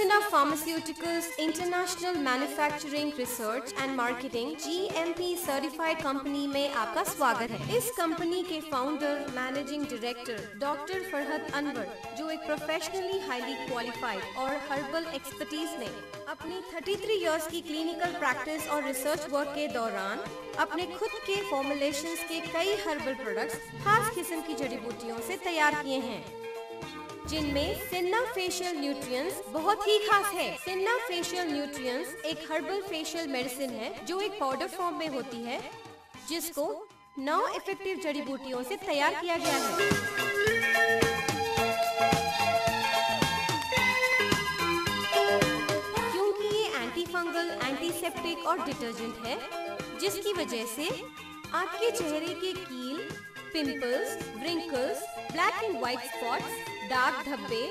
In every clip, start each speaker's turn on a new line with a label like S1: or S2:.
S1: Avicenna Pharmaceuticals International Manufacturing Research and Marketing GMP certified company में आपका स्वागत है। इस कंपनी के founder managing director doctor Farhat Anwar, जो एक प्रोफेशनली हाईली क्वालिफाइड और हर्बल एक्सपर्टीज ने अपनी 33 इयर्स की क्लिनिकल प्रैक्टिस और रिसर्च वर्क के दौरान अपने खुद के फॉर्मुलेशंस के कई हर्बल प्रोडक्ट्स खास किस्म की जड़ी बूटियों से तैयार किए हैं, जिनमें सिन्ना फेशियल न्यूट्रिएंट्स बहुत ही खास है। सिन्ना फेशियल न्यूट्रिएंट्स एक हर्बल फेशियल मेडिसिन है जो एक पाउडर फॉर्म में होती है, जिसको 9 इफेक्टिव जड़ी बूटियों से तैयार किया गया है। क्योंकि ये एंटी फंगल, एंटीसेप्टिक और डिटर्जेंट है, जिसकी वजह से आपके चेहरे के कील, pimples, wrinkles, black and white spots, दाग धब्बे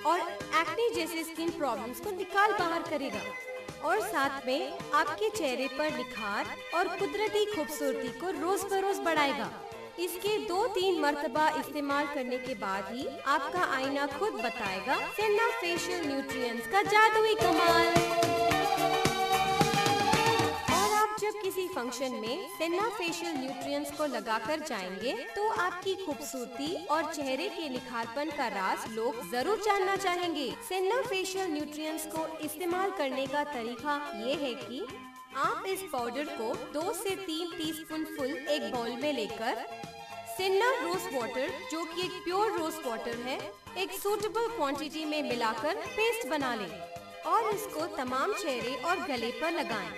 S1: और एक्ने जैसे स्किन प्रॉब्लम्स को निकाल बाहर करेगा और साथ में आपके चेहरे पर निखार और कुदरती खूबसूरती को रोज बरोज बढ़ाएगा। इसके 2-3 मर्तबा इस्तेमाल करने के बाद ही आपका आईना खुद बताएगा सिन्ना फेशियल न्यूट्रिएंट्स का जादुई कमाल। जब किसी फंक्शन में सिन्ना फेशियल न्यूट्रिएंट्स को लगाकर जाएंगे तो आपकी खूबसूरती और चेहरे के निखारपन का राज लोग जरूर जानना चाहेंगे। सिन्ना फेशियल न्यूट्रिएंट्स को इस्तेमाल करने का तरीका ये है कि आप इस पाउडर को 2 से 3 टीस्पून फुल एक बाउल में लेकर सिन्ना रोज वाटर, जो कि एक प्योर रोज वाटर है, एक सूटेबल क्वांटिटी में मिलाकर पेस्ट बना लें और इसको तमाम चेहरे और गले पर लगाएं।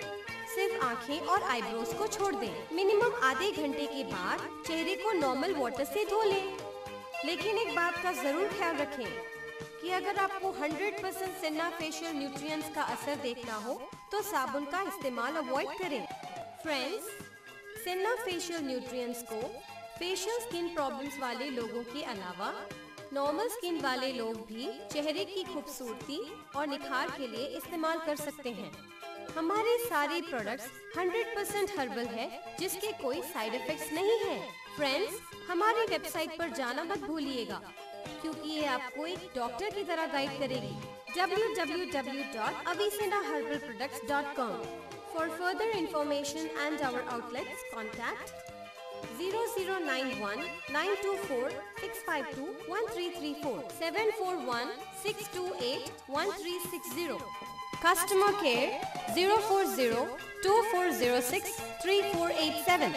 S1: सिर्फ आँखें और आईब्रोज को छोड़ दें। मिनिमम आधे घंटे के बाद चेहरे को नॉर्मल वाटर से धो लें। लेकिन एक बात का जरूर ख्याल रखें कि अगर आपको 100% सिन्ना फेशियल न्यूट्रिएंट्स का असर देखना हो तो साबुन का इस्तेमाल अवॉइड करें। फ्रेंड्स, सिन्ना फेशियल न्यूट्रिएंट्स को फेशियल स्किन प्रॉब्लम्स वाले लोगों के अलावा नॉर्मल स्किन वाले लोग भी चेहरे की खूबसूरती और निखार के लिए इस्तेमाल कर सकते हैं। हमारे सारे प्रोडक्ट्स 100% हर्बल है, जिसके कोई साइड इफेक्ट्स नहीं है। फ्रेंड्स, हमारी वेबसाइट पर जाना मत भूलिएगा, क्योंकि ये आपको एक डॉक्टर की तरह गाइड करेगी। www.avicennaherbalproducts.com। For further information and our outlets, contact 0091 924 652 1334 741 628 1360। Customer care 040 2406 3487।